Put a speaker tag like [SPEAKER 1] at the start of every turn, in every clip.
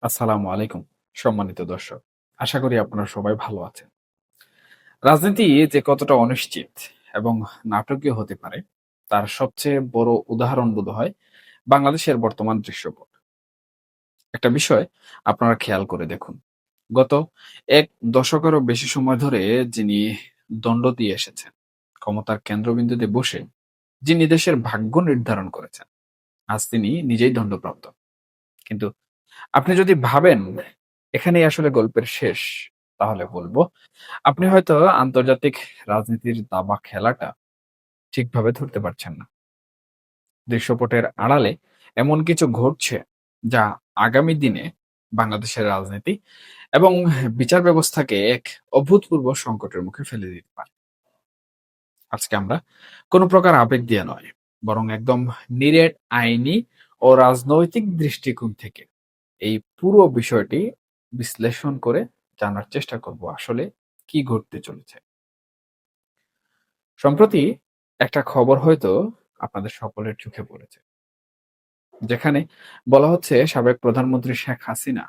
[SPEAKER 1] আসসালামু আলাইকুম সম্মানিত দর্শক। আশা করি আপনারা সবাই ভালো আছেন। রাজনীতি যে কতটা অনিশ্চিত এবং নাটকীয় হতে পারে তার সবচেয়ে বড় উদাহরণ বোধহয় বাংলাদেশের বর্তমান দৃশ্যপট। একটা বিষয় আপনারা খেয়াল করে দেখুন। গত ১ দশকেরও বেশি সময় ধরে যিনি দণ্ড দিয়ে এসেছেন, ক্ষমতার কেন্দ্রবিন্দুতে বসে যিনি দেশের ভাগ্য নির্ধারণ করেছেন, আজ তিনি নিজেই দণ্ডপ্রাপ্ত। কিন্তু আপনি যদি ভাবেন এখানেই আসলে গল্পের শেষ, তাহলে বলবো আপনি হয়তো আন্তর্জাতিক রাজনীতির দাবা খেলাটা ঠিকভাবে ধরতে পারছেন না। দৃশ্যপটের আড়ালে এমন কিছু ঘটছে যা আগামী দিনে বাংলাদেশের রাজনীতি এবং বিচার ব্যবস্থাকে এক অভূতপূর্ব সংকটের মুখে ফেলে দিতে পারে। আজকে আমরা কোনো প্রকার আবেগ দিয়ে নয়, বরং একদম নিরেট আইনি ও রাজনৈতিক দৃষ্টিকোণ থেকে এই পুরো বিষয়টি বিশ্লেষণ করে জানার চেষ্টা করব আসলে কি ঘটতে চলেছে। সম্প্রতি একটা খবর হয়তো আপনাদের সকলের চোখে পড়েছে, যেখানে বলা হচ্ছে সাবেক প্রধানমন্ত্রী শেখ হাসিনা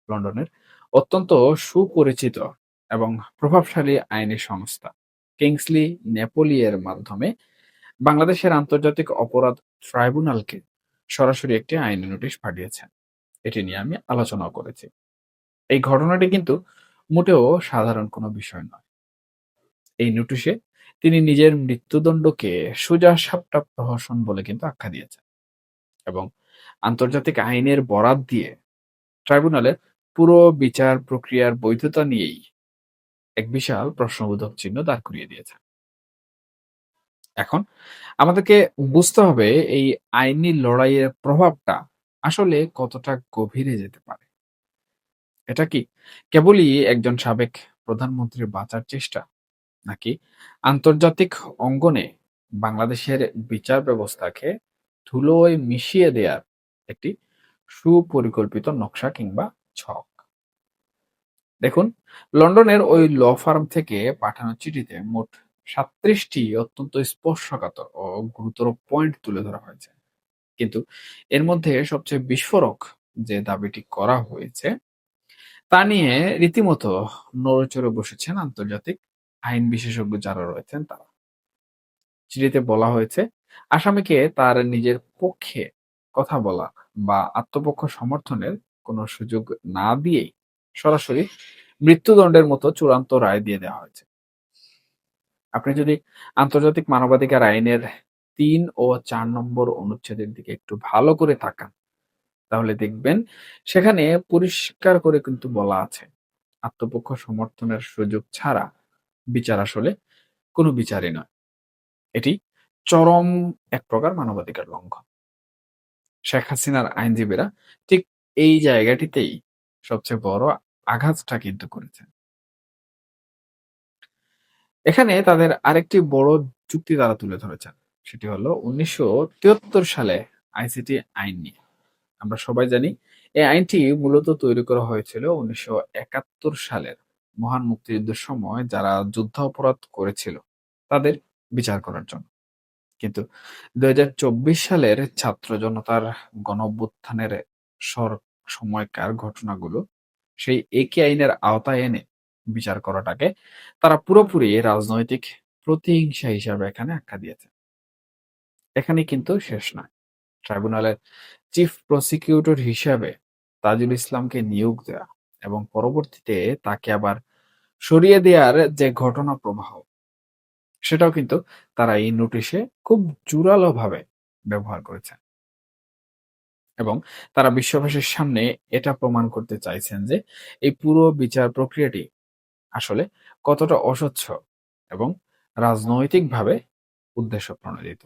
[SPEAKER 1] লন্ডনের অত্যন্ত সুপরিচিত এবং প্রভাবশালী আইনি সংস্থা কিংসলি নেপোলিয়ের মাধ্যমে বাংলাদেশের আন্তর্জাতিক অপরাধ ট্রাইব্যুনালকে সরাসরি একটি আইনি নোটিশ পাঠিয়েছেন। এটি নিয়ে আমি আলোচনা করেছি। এই ঘটনাটি কিন্তু মোটেও সাধারণ কোনো বিষয় নয়। এই নোটিশে তিনি নিজের মৃত্যুদণ্ডকে সোজা সাপটা প্রহসন বলে কিন্তু আখ্যা দিয়েছেন এবং আন্তর্জাতিক আইনের বরাত দিয়ে ট্রাইব্যুনালের পুরো বিচার প্রক্রিয়ার বৈধতা নিয়েই এক বিশাল প্রশ্নবোধক চিহ্ন দাঁড় করিয়ে দিয়েছেন। এখন আমাদেরকে বুঝতে হবে এই আইনি লড়াইয়ের প্রভাবটা আসলে কতটা গভীরে যেতে পারে। এটা কি কেবলই একজন সাবেক প্রধানমন্ত্রীর বাঁচার চেষ্টা, নাকি আন্তর্জাতিক অঙ্গনে বাংলাদেশের বিচার ব্যবস্থাকে ধুলোয় মিশিয়ে দেওয়ার একটি সুপরিকল্পিত নকশা কিংবা ছক? দেখুন, লন্ডনের ওই ল ফার্ম থেকে পাঠানো চিঠিতে মোট ৩৭টি অত্যন্ত স্পর্শকাতর ও গুরুতর পয়েন্ট তুলে ধরা হয়েছে। কিন্তু এর মধ্যে সবচেয়ে বিস্ফোরক যে দাবিটি করা হয়েছে তা নিয়ে রীতিমতো নড়েচড়ে বসেছেন আন্তর্জাতিক আইন বিশেষজ্ঞ যারা রয়েছেন তারা। চিঠিতে বলা হয়েছে আসামিকে তার নিজের পক্ষে কথা বলা বা আত্মপক্ষ সমর্থনের কোনো সুযোগ না দিয়েই সরাসরি মৃত্যুদণ্ডের মতো চূড়ান্ত রায় দিয়ে দেওয়া হয়েছে। আপনি যদি আন্তর্জাতিক মানবাধিকার আইনের ৩ ও ৪ নম্বর অনুচ্ছেদের দিকে একটু ভালো করে তাকান, তাহলে দেখবেন সেখানে পরিষ্কার করে কিন্তু বলা আছে আত্মপক্ষ সমর্থনের সুযোগ ছাড়া বিচার আসলে কোনো বিচারই নয়। এটি চরম এক প্রকার মানবাধিকার লঙ্ঘন। শেখ হাসিনার আইনজীবীরা ঠিক এই জায়গাটিতেই সবচেয়ে বড় আঘাতটা কিন্তু করেছেন। এখানে তাদের আরেকটি বড় যুক্তি তারা তুলে ধরেছেন। সেটি হলো ১৯৭৩ সালে আইসিটি আইন নিয়ে। আমরা সবাই জানি এই আইনটি মূলত তৈরি করা হয়েছিল ১৯৭১ সালের মহান মুক্তিযুদ্ধের সময় যারা যুদ্ধাপরাধ করেছিল তাদের বিচার করার জন্য। কিন্তু ২০২৪ সালের ছাত্র জনতার গণঅভ্যুত্থানের সর সময়কার ঘটনাগুলো সেই একই আইনের আওতায় এনে বিচার করাটাকে তারা পুরোপুরি রাজনৈতিক প্রতিহিংসা হিসাবে এখানে আখ্যা দিয়েছে। এখানে কিন্তু শেষ নয়। ট্রাইব্যুনালের চিফ প্রসিকিউটর হিসাবে তাজুল ইসলামকে নিয়োগ দেয়া এবং পরবর্তীতে তাকে আবার সরিয়ে দেওয়ার যে ঘটনা প্রবাহ, সেটাও কিন্তু তারা এই নোটিশে খুব জোরালোভাবে ব্যবহার করেছে এবং তারা বিশ্ববাসীর সামনে এটা প্রমাণ করতে চাইছেন যে এই পুরো বিচার প্রক্রিয়াটি আসলে কতটা অস্বচ্ছ এবং রাজনৈতিকভাবে উদ্দেশ্য প্রণোদিত।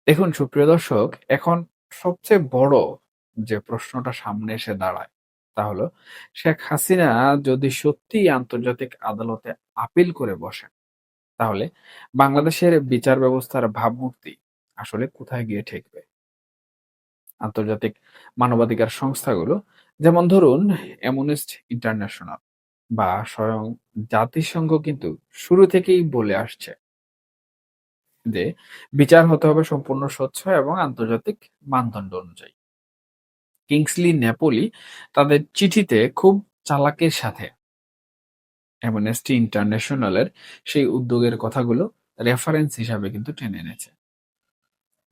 [SPEAKER 1] দেখুন সুপ্রিয় দর্শক, এখন সবচেয়ে বড় যে প্রশ্নটা সামনে এসে দাঁড়ায় তা হলো শেখ হাসিনা যদি সত্যিই আন্তর্জাতিক আদালতে আপিল করে বসেন, তাহলে বাংলাদেশের বিচার ব্যবস্থার ভাবমূর্তি আসলে কোথায় গিয়ে ঠেকবে? আন্তর্জাতিক মানবাধিকার সংস্থাগুলো, যেমন ধরুন অ্যামনেস্টি ইন্টারন্যাশনাল বা স্বয়ং জাতিসংঘ কিন্তু শুরু থেকেই বলে আসছে যে বিচার হতে হবে সম্পূর্ণ স্বচ্ছ এবং আন্তর্জাতিক মানদণ্ড অনুযায়ী। কিংসলি ন্যাপোলি তাদের চিঠিতে খুব চালাকির সাথে অ্যামনেস্টি ইন্টারন্যাশনালের সেই উদ্যোগের কথাগুলো রেফারেন্স হিসাবে কিন্তু টেনে এনেছে।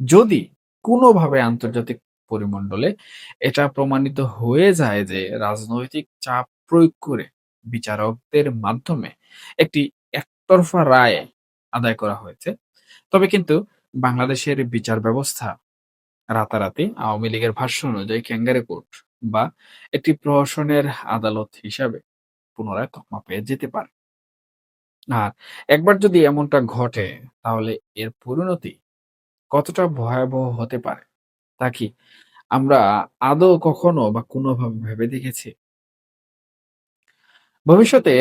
[SPEAKER 1] যদি কোনোভাবে আন্তর্জাতিক পরিমণ্ডলে এটা প্রমাণিত হয়ে যায় যে রাজনৈতিক চাপ প্রয়োগ করে বিচারকদের মাধ্যমে একটি একতরফা রায় আদায় করা হয়েছে, তবে কিন্তু বাংলাদেশের বিচার ব্যবস্থা রাতারাতি আওয়ামী লীগের ভাষ্য অনুযায়ী ক্যাঙ্গারু কোর্ট বা একটি প্রহসনের আদালত হিসাবে পুনরায় তকমা পেয়ে যেতে পারে। আর একবার যদি এমনটা ঘটে, তাহলে এর পরিণতি কতটা ভয়াবহ হতে পারে তা কি আমরা আদৌ কখনো বা কোনোভাবে ভেবে দেখেছি? ভবিষ্যতে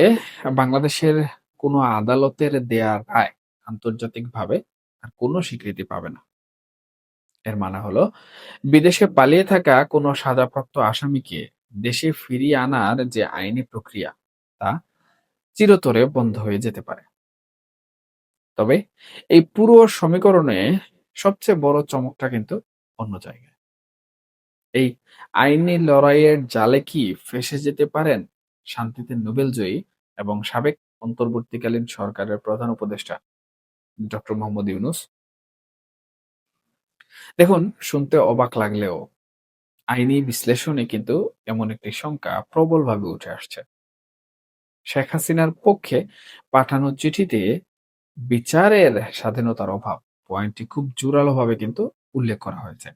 [SPEAKER 1] বাংলাদেশের কোনো আদালতের দেয়া রায় আন্তর্জাতিকভাবে আর কোনো স্বীকৃতি পাবে না। এর মানে হলো বিদেশে পালিয়ে থাকা কোনো সাজাপ্রাপ্ত আসামিকে দেশে ফিরিয়ে আনার যে আইনি প্রক্রিয়া তা চিরতরে বন্ধ হয়ে যেতে পারে। তবে এই পুরো সমীকরণে সবচেয়ে বড় চমকটা কিন্তু অন্য জায়গায়। এই আইনি লড়াইয়ের জালে কি ফেঁসে যেতে পারেন শান্তিতে নোবেলজয়ী এবং সাবেক অন্তর্বর্তীকালীন সরকারের প্রধান উপদেষ্টা ডক্টর মোহাম্মদ ইউনূস? দেখুন, শুনতে অবাক লাগলেও আইনি বিশ্লেষণে কিন্তু এমন একটি শঙ্কা প্রবলভাবে উঠে আসছে। শেখ হাসিনার পক্ষে পাঠানো চিঠিতে বিচারের স্বাধীনতার অভাব পয়েন্টটি খুব জোরালোভাবে কিন্তু উল্লেখ করা হয়েছে।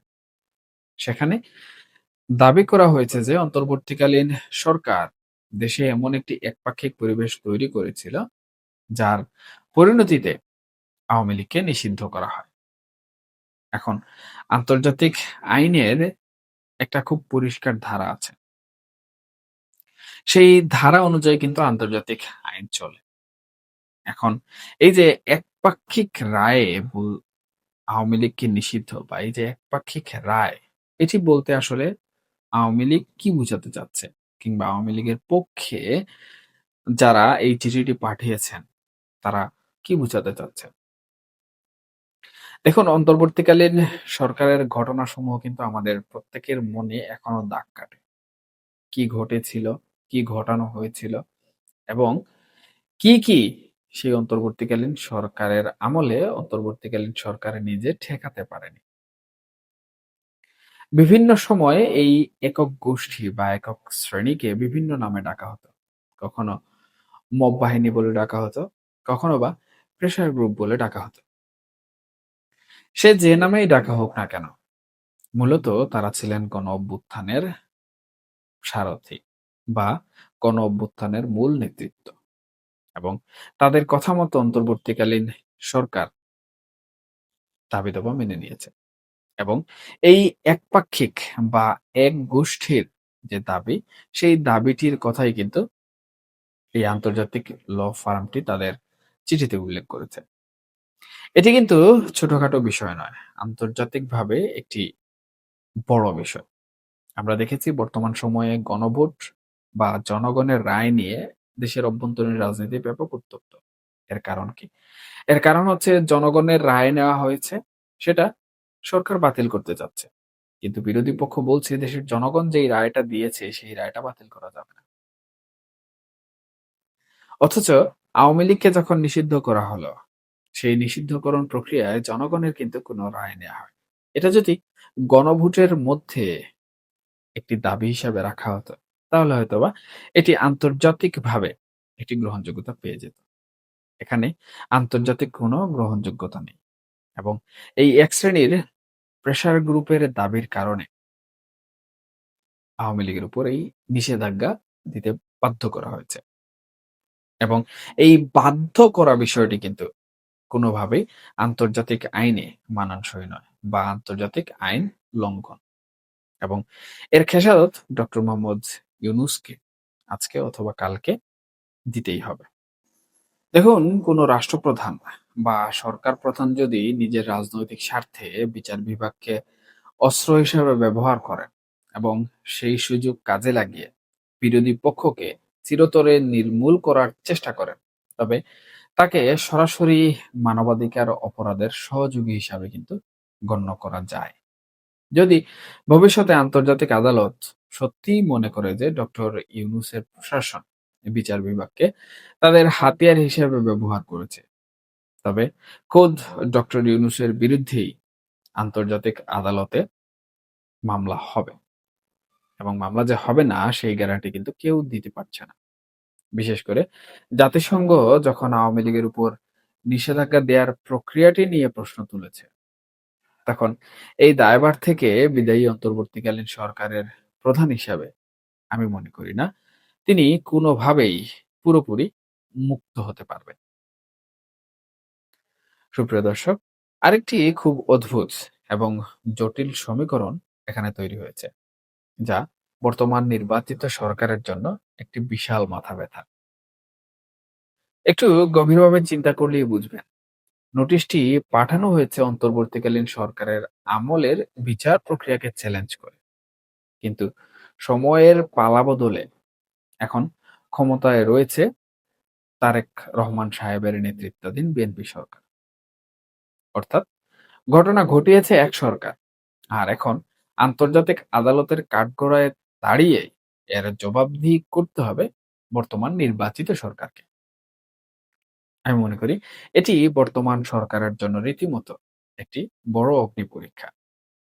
[SPEAKER 1] সেখানে দাবি করা হয়েছে যে অন্তর্বর্তীকালীন সরকার দেশে এমন একটি একপাক্ষিক পরিবেশ তৈরি করেছিল যার পরিণতিতে আওয়ামী লীগকে নিষিদ্ধ করা হয়। এখন আন্তর্জাতিক আইনের একটা খুব পরিষ্কার ধারা আছে। সেই ধারা অনুযায়ী কিন্তু আন্তর্জাতিক আইন চলে। এখন এই যে একপাক্ষিক রায়ে আওয়ামী লীগকে নিষিদ্ধ বা এই যে একপাক্ষিক রায়, এটি বলতে আসলে আওয়ামী লীগ কি বুঝাতে চাচ্ছে? কিংবা আওয়ামী লীগের পক্ষে যারা এই চিঠিটি পাঠিয়েছেন, তারা কি বুঝাতে চাচ্ছেন? দেখুন, অন্তর্বর্তীকালীন সরকারের ঘটনাসমূহ কিন্তু আমাদের প্রত্যেকের মনে এখনো দাগ কাটে। কি ঘটেছিল, কি ঘটানো হয়েছিল এবং কি সেই অন্তর্বর্তীকালীন সরকারের আমলে অন্তর্বর্তীকালীন সরকার নিজে ঠেকাতে পারেনি। বিভিন্ন সময়ে এই একক গোষ্ঠী বা একক শ্রেণীকে বিভিন্ন নামে ডাকা হতো। কখনো মব বাহিনী বলে ডাকা হতো, কখনো বা প্রেশার গ্রুপ বলে ডাকা হতো। সে যে নামেই ডাকা হোক না কেন, মূলত তারা ছিলেন গণ-অভ্যুত্থানের সারথি বা গণ-অভ্যুত্থানের মূল নেতৃত্ব এবং তাদের কথা মতো অন্তর্বর্তীকালীন সরকার দাবি-দাওয়া মেনে নিয়েছে এবং এই একপাক্ষিক বা এক গোষ্ঠীর যে দাবি, সেই দাবিটির কথাই কিন্তু এই আন্তর্জাতিক ল ফার্মটি তাদের চিঠিতে উল্লেখ করেছে। এটি কিন্তু ছোটখাটো বিষয় নয়, আন্তর্জাতিকভাবে একটি বড় বিষয়। আমরা দেখেছি বর্তমান সময়ে গণভোট বা জনগণের রায় নিয়ে দেশের অভ্যন্তরীণ রাজনীতি ব্যাপক উত্তপ্ত। এর কারণ কি? এর কারণ হচ্ছে জনগণের রায় নেওয়া হয়েছে, সেটা সরকার বাতিল করতে চাচ্ছে। কিন্তু বিরোধী পক্ষ বলছে দেশের জনগণ যেই রায়টা দিয়েছে সেই রায়টা বাতিল করা যাবে না। অথচ আওয়ামী লীগকে যখন নিষিদ্ধ করা হলো, সেই নিষিদ্ধকরণ প্রক্রিয়ায় জনগণের কিন্তু কোনো রায় নেওয়া হয়। এটা যদি গণভোটের মধ্যে একটি দাবি হিসাবে রাখা হতো, তাহলে হয়তোবা এটি আন্তর্জাতিকভাবে একটি গ্রহণযোগ্যতা পেয়ে যেত। এখানে আন্তর্জাতিক কোনো গ্রহণযোগ্যতা নেই এবং এই এক শ্রেণীর প্রেশার গ্রুপের দাবির কারণে আওয়ামী লীগের উপর এই নিষেধাজ্ঞা দিতে বাধ্য করা হয়েছে এবং এই বাধ্য করা বিষয়টি কিন্তু কোনোভাবেই আন্তর্জাতিক আইনে মানানসই নয় বা আন্তর্জাতিক আইন লঙ্ঘন এবং এর খেসারত ডক্টর মোহাম্মদ ইউনূসকে আজকে অথবা কালকে দিতেই হবে। দেখুন, কোনো রাষ্ট্রপ্রধান বা সরকার প্রধান যদি নিজের রাজনৈতিক স্বার্থে বিচার বিভাগকে অস্ত্র হিসেবে ব্যবহার করেন এবং সেই সুযোগ কাজে লাগিয়ে বিরোধী পক্ষকে চিরতরে নির্মূল করার চেষ্টা করেন, তবে তাকে সরাসরি মানবাধিকার অপরাধের সহযোগী হিসাবে কিন্তু গণ্য করা যায়। যদি ভবিষ্যতে আন্তর্জাতিক আদালত সত্যিই মনে করে যে ডক্টর ইউনূসের প্রশাসন বিচার বিভাগকে তাদের হাতিয়ার হিসেবে ব্যবহার করেছে, তবে খোদ ডক্টর ইউনূসের বিরুদ্ধেই আন্তর্জাতিক আদালতে মামলা হবে, এবং মামলা যে হবে না সেই গ্যারান্টি কিন্তু কেউ দিতে পারছে না। বিশেষ করে জাতিসংঘ যখন আওয়ামী লীগের উপর নিষেধাজ্ঞা দেওয়ার প্রক্রিয়াটি নিয়ে প্রশ্ন তুলেছে, তখন এই দায়ভার থেকে বিদায়ী অন্তর্বর্তীকালীন সরকারের প্রধান হিসাবে আমি মনে করি না তিনি কোনোভাবেই পুরোপুরি মুক্ত হতে পারবেন। সুপ্রিয় দর্শক, আরেকটি খুব অদ্ভুত এবং জটিল সমীকরণ এখানে তৈরি হয়েছে, যা বর্তমান নির্বাচিত সরকারের জন্য একটি বিশাল মাথা ব্যথা। একটু গভীরভাবে চিন্তা করলেই বুঝবেন, নোটিশটি পাঠানো হয়েছে অন্তর্বর্তীকালীন সরকারের আমলের বিচার প্রক্রিয়াকে চ্যালেঞ্জ করে। কিন্তু সময়ের পালাবদলে এখন ক্ষমতায় রয়েছে তারেক রহমান সাহেবের নেতৃত্বাধীন বিএনপি সরকার। অর্থাৎ ঘটনা ঘটিয়েছে এক সরকার, আর এখন আন্তর্জাতিক আদালতের কাঠগড়ায় দাঁড়িয়ে এর জবাবদিহি করতে হবে বর্তমান নির্বাচিত সরকারকে। আমি মনে করি এটি বর্তমান সরকারের জন্য রীতিমতো একটি বড় অগ্নি পরীক্ষা।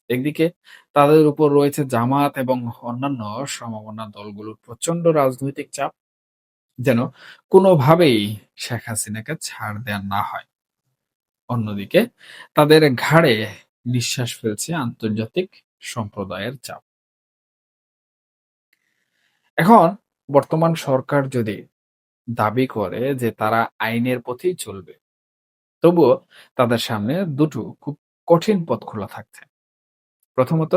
[SPEAKER 1] একদিকে তাদের উপর রয়েছে জামাত এবং অন্যান্য সমমনা দলগুলোর প্রচন্ড রাজনৈতিক চাপ, যেন কোনোভাবেই শেখ হাসিনাকে ছাড় দেয়া না হয়। অন্যদিকে তাদের ঘাড়ে নিঃশ্বাস ফেলছে আন্তর্জাতিক সম্প্রদায়ের চাপ। এখন বর্তমান সরকার যদি দাবি করে যে তারা আইনের পথেই চলবে, তবুও তাদের সামনে দুটো খুব কঠিন পথ খোলা থাকছে। প্রথমত,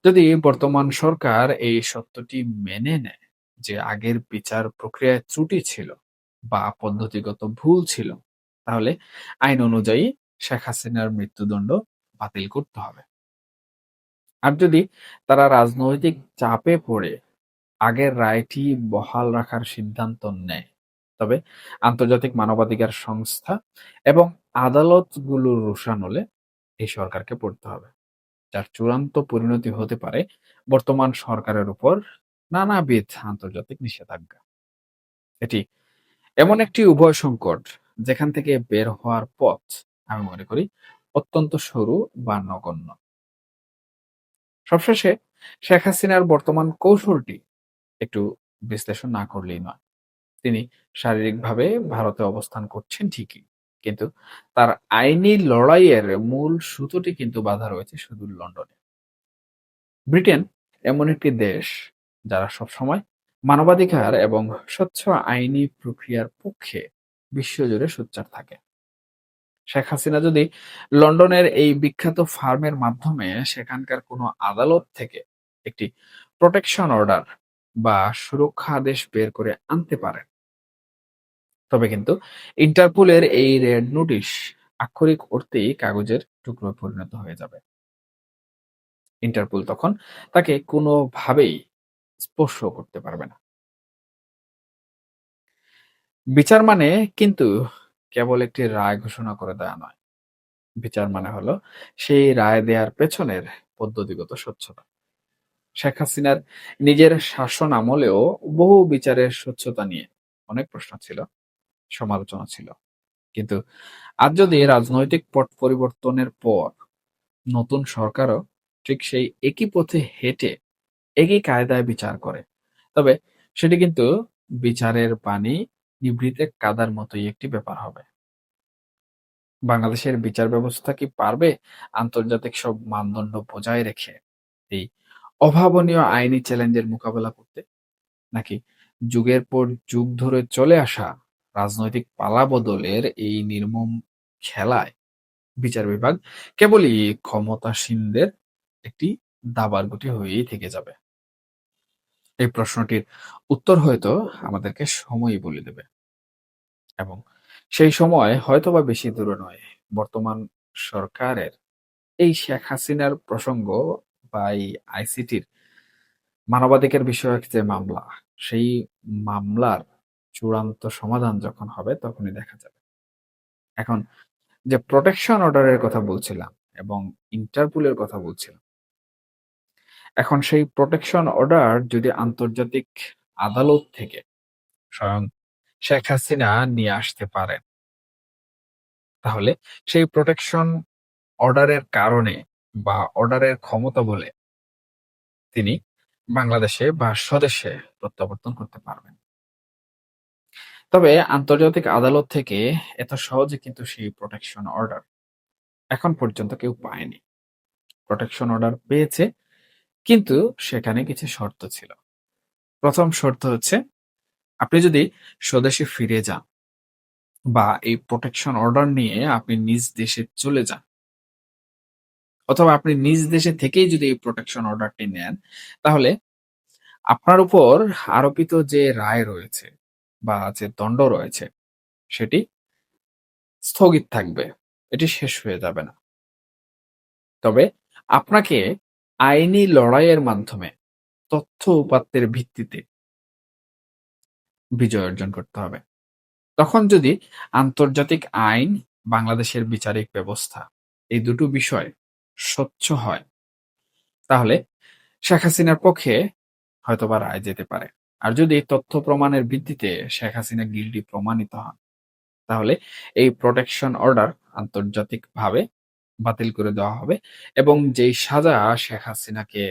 [SPEAKER 1] যদি বর্তমান সরকার এই সত্যটি মেনে নেয় যে আগের বিচার প্রক্রিয়ায় ত্রুটি ছিল বা পদ্ধতিগত ভুল ছিল, তাহলে আইন অনুযায়ী শেখ হাসিনার মৃত্যুদণ্ড বাতিল করতে হবে। আর যদি তারা রাজনৈতিক চাপে পড়ে আগের রায়টি বহাল রাখার সিদ্ধান্ত নেয়, তবে আন্তর্জাতিক মানবাধিকার সংস্থা এবং আদালতগুলোর রোষানলে এই সরকারকে পড়তে হবে, যার চূড়ান্ত পরিণতি হতে পারে বর্তমান সরকারের উপর নানাবিধ আন্তর্জাতিক নিষেধাজ্ঞা। এটি এমন একটি উভয় সংকট যেখান থেকে বের হওয়ার পথ আমি মনে করি অত্যন্ত সরু বা নগণ্য। সবশেষে শেখ হাসিনার বর্তমান কৌশলটি একটু বিশ্লেষণ না করলেই নয়। তিনি শারীরিকভাবে ভারতে অবস্থান করছেন ঠিকই, কিন্তু তার আইনি লড়াইয়ের মূল সুতোটি কিন্তু বাঁধা রয়েছে সুদূর লন্ডনে। ব্রিটেন এমন একটি দেশ যারা সবসময় মানবাধিকার এবং স্বচ্ছ আইনি প্রক্রিয়ার পক্ষে বিশ্বজুড়ে সোচ্চার থাকে। শেখ হাসিনা যদি লন্ডনের এই বিখ্যাত ফার্মের মাধ্যমে সেখানকার কোনো আদালত থেকে একটি প্রোটেকশন অর্ডার বা সুরক্ষা আদেশ বের করে আনতে পারেন, তবে কিন্তু ইন্টারপোলের এই রেড নোটিশ আক্ষরিক অর্থেই কাগজের টুকরোয় পরিণত হয়ে যাবে। ইন্টারপোল তখন তাকে কোনোভাবেই স্পর্শ করতে পারবে না। বিচার মানে কিন্তু কেবল একটি রায় ঘোষণা করে দেয়া নয়। বিচার মানে হলো সেই রায় দেওয়ার পেছনের পদ্ধতিগত স্বচ্ছতা। শেখ হাসিনার নিজের শাসন আমলেও বহু বিচারের স্বচ্ছতা নিয়ে অনেক প্রশ্ন ছিল, সমালোচনা ছিল। কিন্তু আজ যদি রাজনৈতিক পট পরিবর্তনের পর নতুন সরকারও ঠিক সেই একই পথে হেঁটে একই কায়দায় বিচার করে, তবে সেটি কিন্তু বিচারের পানি নিভৃতে কাদার মতোই একটি ব্যাপার হবে। বাংলাদেশের বিচার ব্যবস্থা কি পারবে আন্তর্জাতিক সব মানদণ্ড বজায় রেখে এই অভাবনীয় আইনি চ্যালেঞ্জের মোকাবেলা করতে? নাকি যুগের পর যুগ ধরে চলে আসা রাজনৈতিক পালাবদলের এই নির্মম খেলায় বিচার বিভাগ কেবলই ক্ষমতাসীনদের একটি দাবার গুটি হয়েই থেকে যাবে? এই প্রশ্নটির উত্তর হয়তো আমাদেরকে সময়ই বলে দেবে, এবং সেই সময় হয়তোবা বেশি দূরে নয়। বর্তমান সরকারের এই শেখ হাসিনার প্রসঙ্গ বা এই আইসিটির মানবাধিকার বিষয়ক যে মামলা, সেই মামলার চূড়ান্ত সমাধান যখন হবে তখনই দেখা যাবে। এখন যে প্রোটেকশন অর্ডারের কথা বলছিলাম এবং ইন্টারপোলের কথা বলছিলাম, এখন সেই প্রোটেকশন অর্ডার যদি আন্তর্জাতিক আদালত থেকে স্বয়ং শেখ হাসিনা নিয়ে আসতে পারেন, তাহলে সেই প্রোটেকশন অর্ডারের কারণে বা অর্ডারের ক্ষমতা বলে তিনি বাংলাদেশে বা স্বদেশে প্রত্যাবর্তন করতে পারবেন। তবে আন্তর্জাতিক আদালত থেকে এত সহজে কিন্তু সেই প্রোটেকশন অর্ডার এখন পর্যন্ত কেউ পায়নি। প্রোটেকশন অর্ডার পেয়েছে, কিন্তু সেখানে কিছু শর্ত ছিল। প্রথম শর্ত হচ্ছে, আপনি যদি স্বদেশে ফিরে যান বা এই প্রোটেকশন অর্ডার নিয়ে আপনি নিজ দেশে চলে যান, অথবা আপনি নিজ দেশে থেকেই যদি এই প্রোটেকশন অর্ডারটি নেন, তাহলে আপনার উপর আরোপিত যে রায় রয়েছে বা যে দণ্ড রয়েছে, সেটি স্থগিত থাকবে। এটি শেষ হয়ে যাবে না। তবে আপনাকে আইনি লড়াইয়ের মাধ্যমে তথ্য উপাত্তের ভিত্তিতে বিজয় অর্জন করতে হবে। তখন যদি আন্তর্জাতিক আইন, বাংলাদেশের বিচারিক ব্যবস্থা এই দুটো বিষয় স্বচ্ছ হয়, তাহলে শেখ হাসিনার পক্ষে হয়তোবা রায় যেতে পারে। আর যদি তথ্য প্রমাণের ভিত্তিতে শেখ হাসিনা গিল্টি প্রমাণিত হন, তাহলে এই প্রোটেকশন অর্ডার আন্তর্জাতিকভাবে বাতিল করে দেওয়া হবে এবং যেই সাজা শেখ হাসিনাকে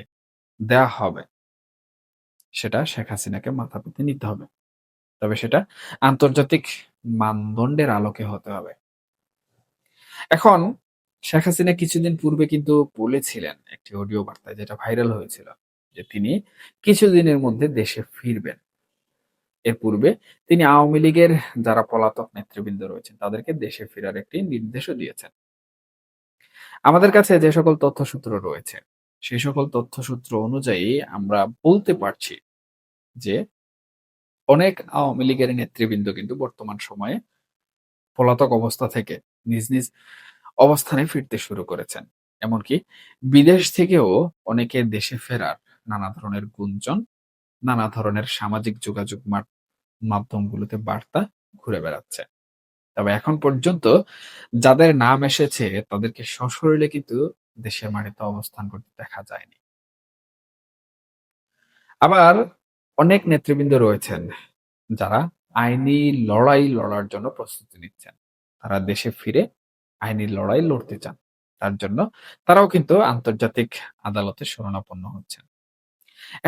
[SPEAKER 1] দেয়া হবে, সেটা শেখ হাসিনাকে মাথা পেতে নিতে হবে। তবে সেটা আন্তর্জাতিক মানদণ্ডের আলোকে হতে হবে। এখন শেখ হাসিনা কিছুদিন পূর্বে কিন্তু বলেছিলেন একটি অডিও বার্তায়, যেটা ভাইরাল হয়েছিল, যে তিনি কিছুদিনের মধ্যে দেশে ফিরবেন। এর পূর্বে তিনি আওয়ামী লীগের যারা পলাতক নেতৃবৃন্দ রয়েছেন তাদেরকে দেশে ফেরার একটি নির্দেশও দিয়েছেন। আমাদের কাছে যে সকল তথ্যসূত্র রয়েছে, সেই সকল তথ্যসূত্র অনুযায়ী আমরা বলতে পারছি যে অনেক আওয়ামী লীগের নেতৃবৃন্দ কিন্তু বর্তমান সময়ে পলাতক অবস্থা থেকে নিজ নিজ অবস্থানে ফিরতে শুরু করেছেন। এমনকি বিদেশ থেকেও অনেকের দেশে ফেরার নানা ধরনের গুঞ্জন, নানা ধরনের সামাজিক যোগাযোগ মাধ্যমগুলোতে বার্তা ঘুরে বেড়াচ্ছে। তবে এখন পর্যন্ত যাদের নাম এসেছে তাদেরকে সশরীরে কিন্তু দেশের মাটিতে অবস্থান করতে দেখা যায়নি। আবার অনেক নেতৃবৃন্দ রয়েছেন যারা আইনি লড়াই লড়ার জন্য প্রস্তুতি নিচ্ছেন। তারা দেশে ফিরে আইনি লড়াই লড়তে চান। তার জন্য তারাও কিন্তু আন্তর্জাতিক আদালতে শরণাপন্ন হচ্ছেন।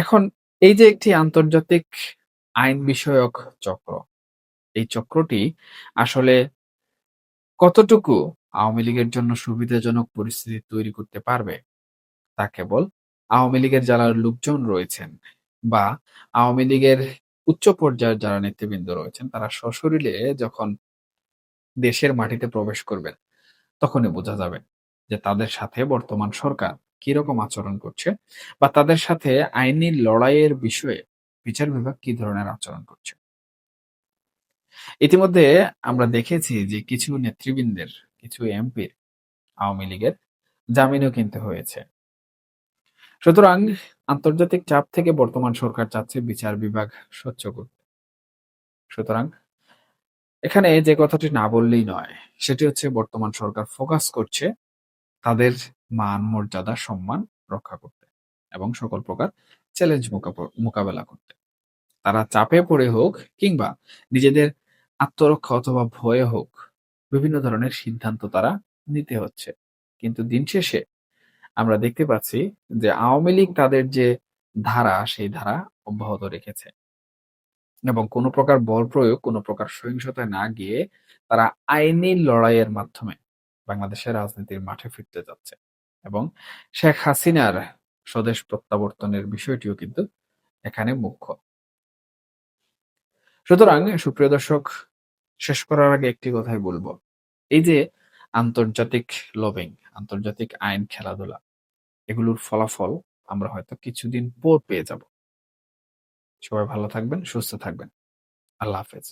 [SPEAKER 1] এখন এই যে একটি আন্তর্জাতিক আইন বিষয়ক চক্র, এই চক্রটি আসলে কতটুকু আওয়ামী লীগের জন্য সুবিধাজনক পরিস্থিতি তৈরি করতে পারবে, তা কেবল আওয়ামী লীগের যারা লোকজন রয়েছেন বা আওয়ামী লীগের উচ্চ পর্যায়ের যারা নেতৃবৃন্দ রয়েছেন তারা সশরীরে যখন দেশের মাটিতে প্রবেশ করবেন, তখনই বোঝা যাবে যে তাদের সাথে বর্তমান সরকার কিরকম আচরণ করছে বা তাদের সাথে আইনি লড়াইয়ের বিষয়ে বিচার বিভাগ কি ধরনের আচরণ করছে। ইতিমধ্যে আমরা দেখেছি যে কিছু নেতৃবৃন্দের, কিছু এমপির আওয়ামী লীগের জামিনও কিন্তু হয়েছে। সুতরাং আন্তর্জাতিক চাপ থেকে বর্তমান সরকার চাচ্ছে বিচার বিভাগ স্বচ্ছ করতে। সুতরাং এখানে যে কথাটি না বললেই নয়, সেটি হচ্ছে বর্তমান সরকার ফোকাস করছে তাদের মান, মর্যাদা, সম্মান রক্ষা করতে এবং সকল প্রকার চ্যালেঞ্জ মোকাবেলা করতে। তারা চাপে পড়ে হোক কিংবা নিজেদের আত্মরক্ষা অথবা ভয়ে হোক, বিভিন্ন ধরনের সিদ্ধান্ত তারা নিতে হচ্ছে। কিন্তু দিন শেষে আমরা দেখতে পাচ্ছি যে আওয়ামী লীগ তাদের যে ধারা, সেই ধারা অব্যাহত রেখেছে এবং কোনো প্রকার বল প্রয়োগ, কোনো প্রকার সহিংসতায় না গিয়ে তারা আইনি লড়াইয়ের মাধ্যমে বাংলাদেশের রাজনীতির মাঠে ফিরতে যাচ্ছে এবং শেখ হাসিনার স্বদেশ প্রত্যাবর্তনের বিষয়টিও কিন্তু এখানে মুখ্য। সুতরাং সুপ্রিয় দর্শক, শেষ করার আগে একটি কথাই বলবো। এই যে আন্তর্জাতিক লবিং, আন্তর্জাতিক আইন খেলাধুলা, এগুলোর ফলাফল আমরা হয়তো কিছুদিন পর পেয়ে যাব। সবাই ভালো থাকবেন, সুস্থ থাকবেন। আল্লাহ হাফেজ।